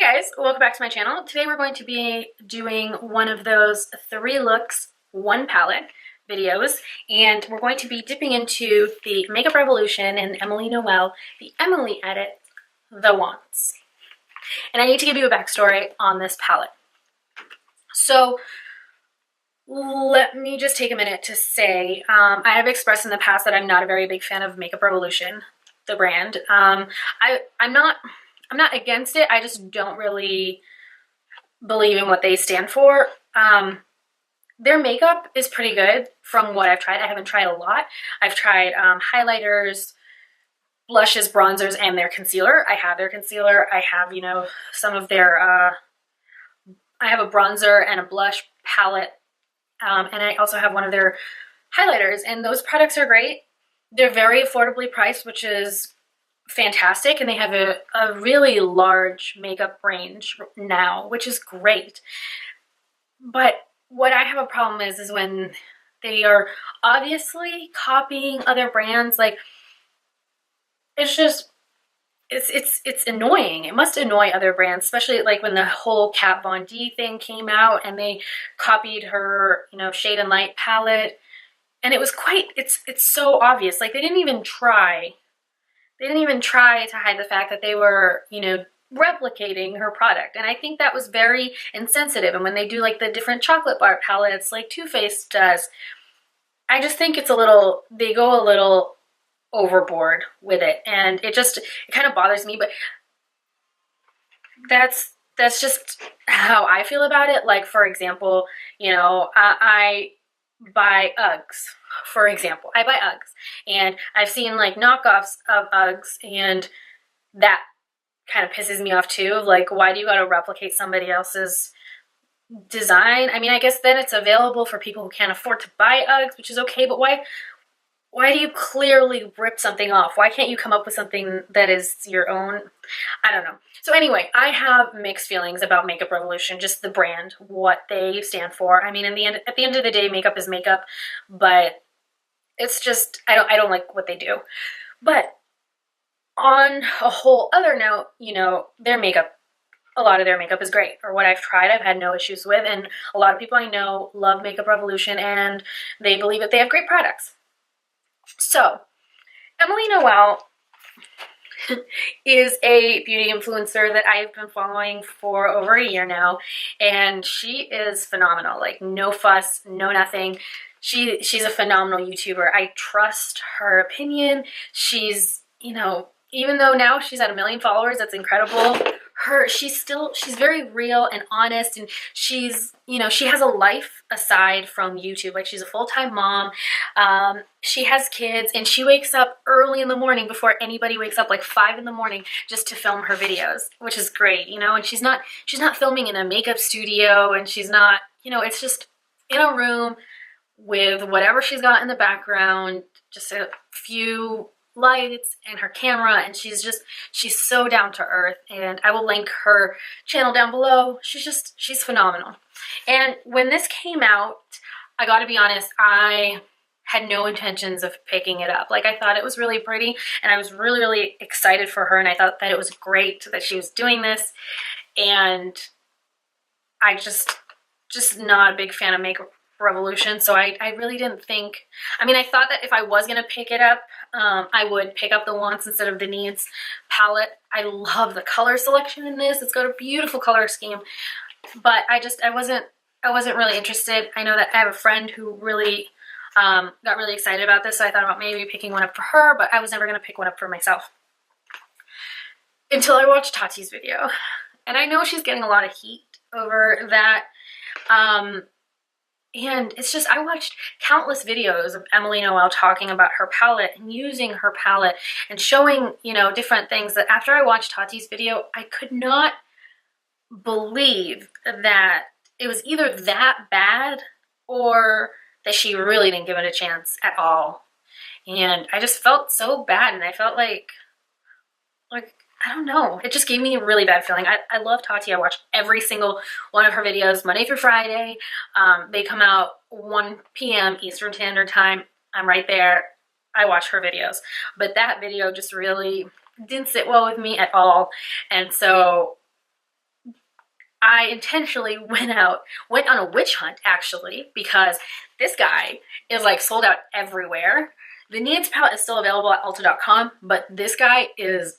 guys, welcome back to my channel. Today we're going to be doing one of those 3 looks, 1 palette videos, and we're going to be dipping into the Makeup Revolution and Emily Noel, the Emily edit, The Wants. And I need to give you a backstory on this palette. So let me just take a minute to say, I have expressed in the past that I'm not a very big fan of Makeup Revolution, the brand. I'm not against it. I just don't really believe in what they stand for. Their makeup is pretty good from what I've tried. I haven't tried a lot. I've tried highlighters, blushes, bronzers, and their concealer. I have their concealer. I have, some of their, I have a bronzer and a blush palette. And I also have one of their highlighters, and those products are great. They're very affordably priced, which is fantastic, and they have a really large makeup range now, which is great. But what I have a problem is when they are obviously copying other brands. Like, it's just it's annoying. It must annoy other brands, especially like when the whole Kat Von D thing came out and they copied her, Shade and Light palette, and it was it's so obvious. Like, they didn't even try to hide the fact that they were, replicating her product. And I think that was very insensitive. And when they do like the different chocolate bar palettes like Too Faced does, I just think they go a little overboard with it. And it kind of bothers me, but that's just how I feel about it. Like, for example, I buy Uggs. For example, I buy Uggs, and I've seen like knockoffs of Uggs, and that kind of pisses me off too. Like, why do you got to replicate somebody else's design? I mean, I guess then it's available for people who can't afford to buy Uggs, which is okay, but why do you clearly rip something off? Why can't you come up with something that is your own? I don't know. So anyway, I have mixed feelings about Makeup Revolution, just the brand, what they stand for. I mean, at the end of the day, makeup is makeup, but it's just, I don't like what they do. But on a whole other note, their makeup, a lot of their makeup is great. Or what I've tried, I've had no issues with. And a lot of people I know love Makeup Revolution, and they believe that they have great products. So, Emily Noel is a beauty influencer that I've been following for over a year now, and she is phenomenal. Like, no fuss, no nothing. She's a phenomenal YouTuber. I trust her opinion. She's, even though now she's at 1 million followers, that's incredible. She's very real and honest, and she's, she has a life aside from YouTube. Like, she's a full-time mom. She has kids, and she wakes up early in the morning before anybody wakes up, like 5 in the morning, just to film her videos, which is great, and she's not filming in a makeup studio, and she's not, it's just in a room with whatever she's got in the background, just a few lights and her camera, and she's so down to earth. And I will link her channel down below. She's phenomenal. And when this came out, I gotta be honest, I had no intentions of picking it up. Like, I thought it was really pretty, and I was really, really excited for her, and I thought that it was great that she was doing this. And I just not a big fan of Makeup Revolution, so I really didn't think, I mean, I thought that if I was going to pick it up, I would pick up the Wants instead of the Needs palette. I love the color selection in this. It's got a beautiful color scheme, but I wasn't really interested. I know that I have a friend who really got really excited about this, so I thought about maybe picking one up for her, but I was never going to pick one up for myself until I watched Tati's video. And I know she's getting a lot of heat over that. And it's just, I watched countless videos of Emily Noel talking about her palette and using her palette and showing, different things, that after I watched Tati's video, I could not believe that it was either that bad or that she really didn't give it a chance at all. And I just felt so bad, and I felt like I don't know. It just gave me a really bad feeling. I love Tati. I watch every single one of her videos Monday through Friday. They come out 1 p.m. Eastern Standard Time. I'm right there. I watch her videos. But that video just really didn't sit well with me at all. And so I intentionally went on a witch hunt actually, because this guy is like sold out everywhere. The Needs palette is still available at Ulta.com, but this guy is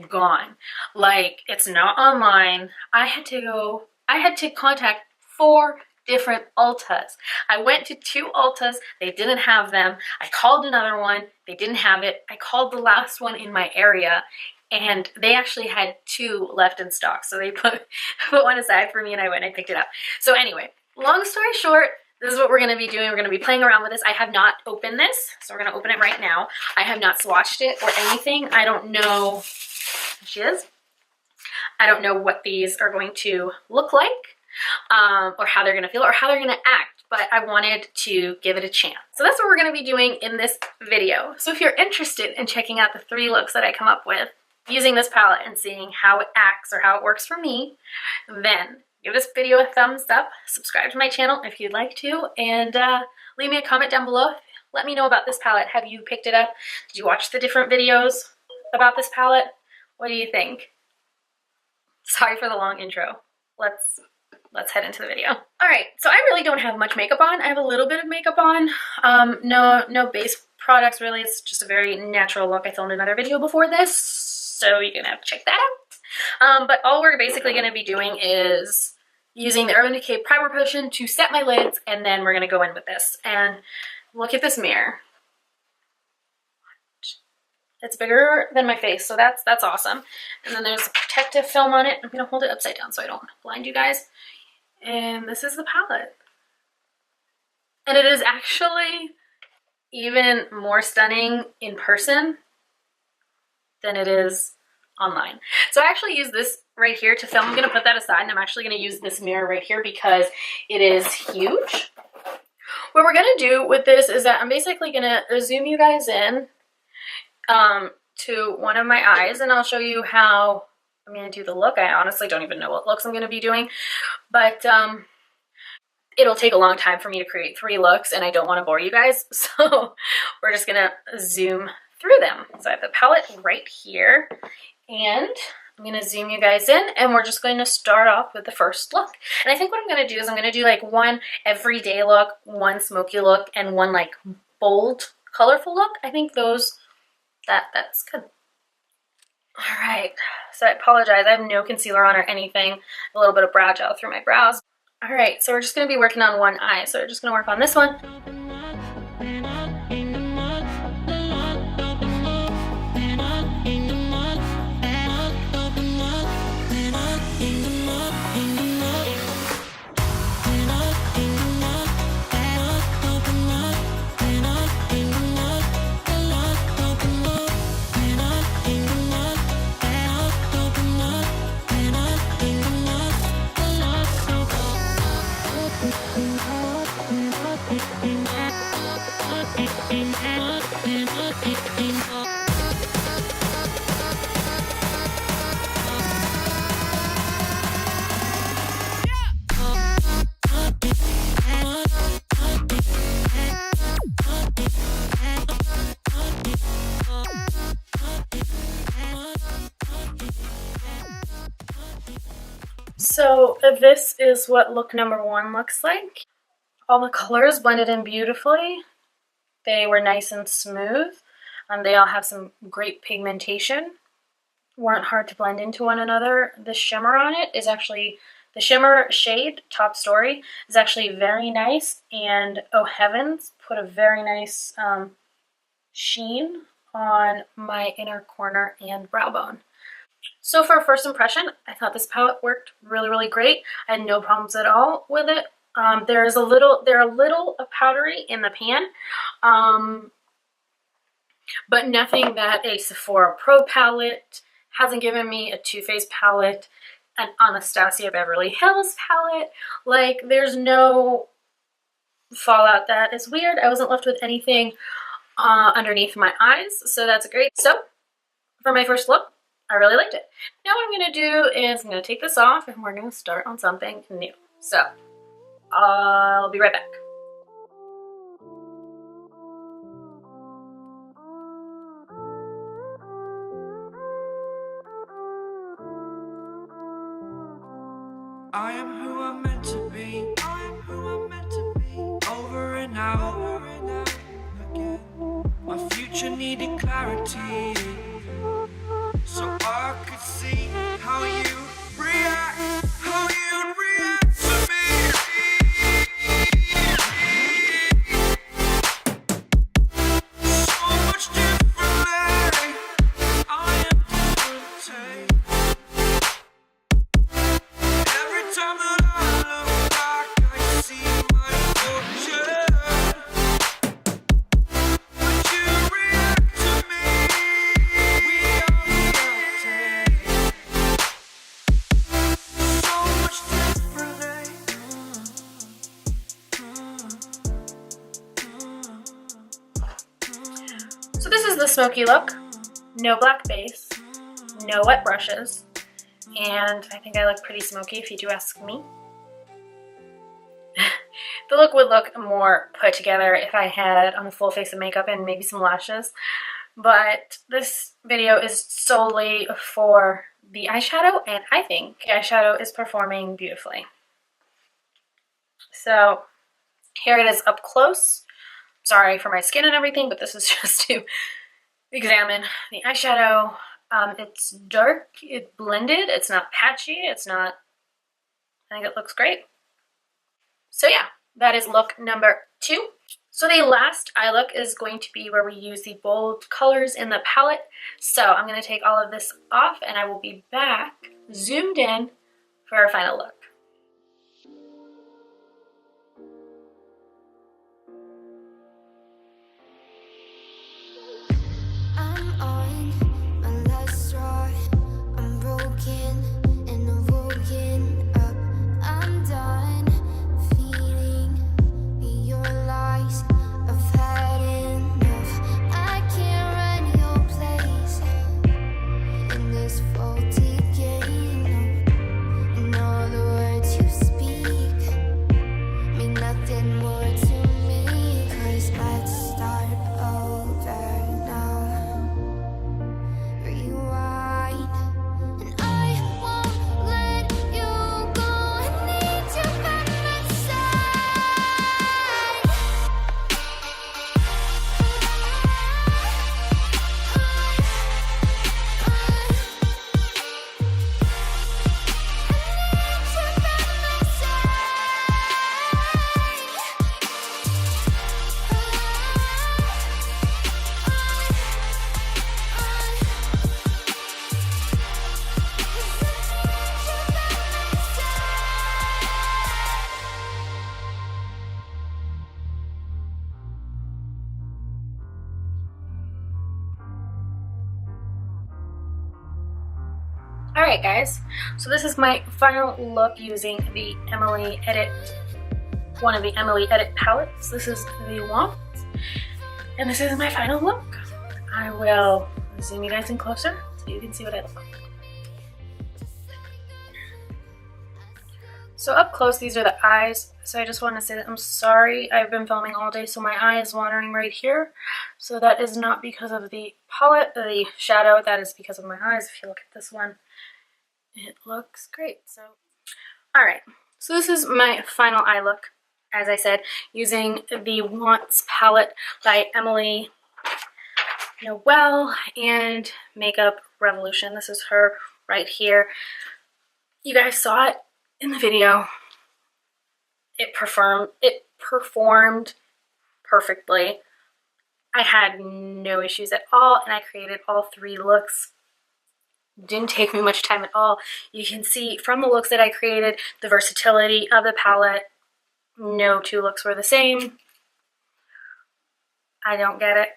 gone. Like, it's not online. I had to contact 4 different Ultas. I went to 2 Ultas, they didn't have them. I called another one, they didn't have it. I called the last one in my area, and they actually had 2 left in stock. So they put one aside for me, and I went and I picked it up. So anyway, long story short, this is what we're going to be doing. We're going to be playing around with this. I have not opened this, so we're going to open it right now. I have not swatched it or anything. I don't know. She is. I don't know what these are going to look like, or how they're going to feel, or how they're going to act, but I wanted to give it a chance. So that's what we're going to be doing in this video. So if you're interested in checking out the 3 looks that I come up with using this palette and seeing how it acts or how it works for me, then give this video a thumbs up, subscribe to my channel if you'd like to, and leave me a comment down below. Let me know about this palette. Have you picked it up? Did you watch the different videos about this palette? What do you think? Sorry for the long intro. Let's head into the video. All right, so I really don't have much makeup on. I have a little bit of makeup on. No base products really. It's just a very natural look. I filmed another video before this, so you're gonna have to check that out. But all we're basically gonna be doing is using the Urban Decay Primer Potion to set my lids, and then we're gonna go in with this. And look at this mirror. It's bigger than my face, so that's awesome. And then there's a protective film on it. I'm gonna hold it upside down so I don't blind you guys. And this is the palette. And it is actually even more stunning in person than it is online. So I actually use this right here to film. I'm gonna put that aside, and I'm actually gonna use this mirror right here because it is huge. What we're gonna do with this is that I'm basically gonna zoom you guys in to one of my eyes, and I'll show you how I'm going to do the look. I honestly don't even know what looks I'm going to be doing, but it'll take a long time for me to create 3 looks, and I don't want to bore you guys, so we're just going to zoom through them. So I have the palette right here, and I'm going to zoom you guys in, and we're just going to start off with the first look. And I think what I'm going to do is I'm going to do like one everyday look, one smoky look, and one like bold, colorful look. I think that's good. All right, so I apologize. I have no concealer on or anything. A little bit of brow gel through my brows. All right, so we're just gonna be working on one eye. So we're just gonna work on this one. So this is what look number 1 looks like. All the colors blended in beautifully. They were nice and smooth. They all have some great pigmentation. Weren't hard to blend into one another. The shimmer on it is actually, the shimmer shade, Top Story, is actually very nice. And Oh Heavens put a very nice sheen on my inner corner and brow bone. So for a first impression, I thought this palette worked really, really great. I had no problems at all with it. They're a little powdery in the pan, but nothing that a Sephora Pro palette hasn't given me, a Too Faced palette, an Anastasia Beverly Hills palette. Like, there's no fallout that is weird. I wasn't left with anything underneath my eyes, so that's great. So for my first look, I really liked it. Now what I'm going to do is I'm going to take this off, and we're going to start on something new. So I'll be right back. I am who I'm meant to be. I am who I'm meant to be. Over and out again. My future needed clarity, so I could see how you react, how you react to me. So much differently. I am different. Every time that I look back, I see my fortune. Would you react to me? We are reacting so much differently. So this is the smoky look. No black base, no wet brushes, and I think I look pretty smoky if you do ask me. The look would look more put together if I had on a full face of makeup and maybe some lashes, but this video is solely for the eyeshadow, and I think the eyeshadow is performing beautifully. So here it is up close. Sorry for my skin and everything, but this is just to examine the eyeshadow. It's dark, it's blended, it's not patchy, it's not, I think it looks great. So yeah, that is look number 2. So the last eye look is going to be where we use the bold colors in the palette. So I'm going to take all of this off and I will be back zoomed in for our final look. Alright guys, so this is my final look using the Emily Edit, one of the Emily Edit palettes. This is the Womp, and this is my final look. I will zoom you guys in closer so you can see what I look like. So up close, these are the eyes. So I just want to say that I'm sorry. I've been filming all day, so my eye is wandering right here. So that is not because of the palette, the shadow. That is because of my eyes. If you look at this one, it looks great. So, all right. So this is my final eye look, as I said, using the Wants palette by Emily Noel and Makeup Revolution. This is her right here. You guys saw it in the video. It performed perfectly. I had no issues at all, and I created all 3 looks. Didn't take me much time at all. You can see from the looks that I created the versatility of the palette. No 2 looks were the same. I don't get it.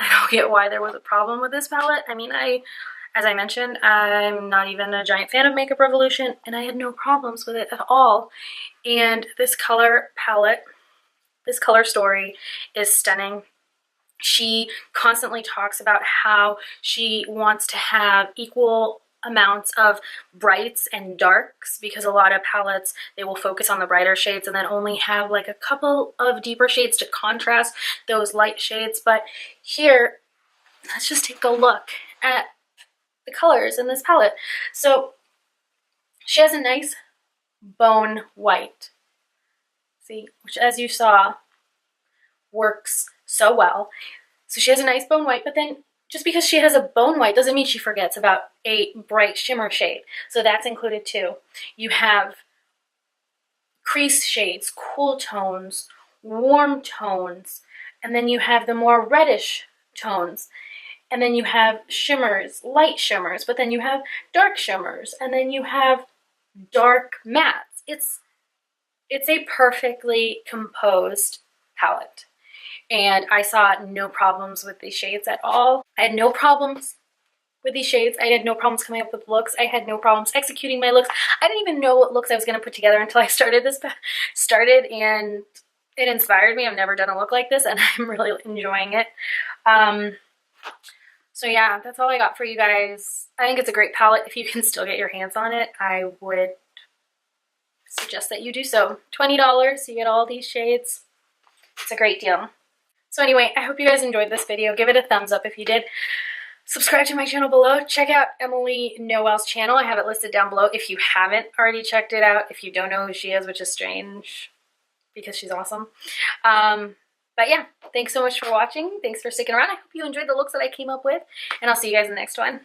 I don't get why there was a problem with this palette. I mean, as I mentioned, I'm not even a giant fan of Makeup Revolution, and I had no problems with it at all. And this color palette, this color story is stunning. She constantly talks about how she wants to have equal amounts of brights and darks, because a lot of palettes, they will focus on the brighter shades and then only have like a couple of deeper shades to contrast those light shades. But here, let's just take a look at the colors in this palette. So she has a nice bone white. See, which as you saw, works so well. So she has a nice bone white, but then just because she has a bone white doesn't mean she forgets about a bright shimmer shade. So that's included too. You have crease shades, cool tones, warm tones, and then you have the more reddish tones. And then you have shimmers, light shimmers, but then you have dark shimmers, and then you have dark mattes. It's a perfectly composed palette. And I saw no problems with these shades at all. I had no problems with these shades. I had no problems coming up with looks. I had no problems executing my looks. I didn't even know what looks I was going to put together until I started, and it inspired me. I've never done a look like this, and I'm really enjoying it. So yeah, that's all I got for you guys. I think it's a great palette. If you can still get your hands on it, I would suggest that you do so. $20, you get all these shades. It's a great deal. So anyway, I hope you guys enjoyed this video. Give it a thumbs up if you did. Subscribe to my channel below. Check out Emily Noel's channel. I have it listed down below if you haven't already checked it out. If you don't know who she is, which is strange because she's awesome. But yeah, thanks so much for watching. Thanks for sticking around. I hope you enjoyed the looks that I came up with, and I'll see you guys in the next one.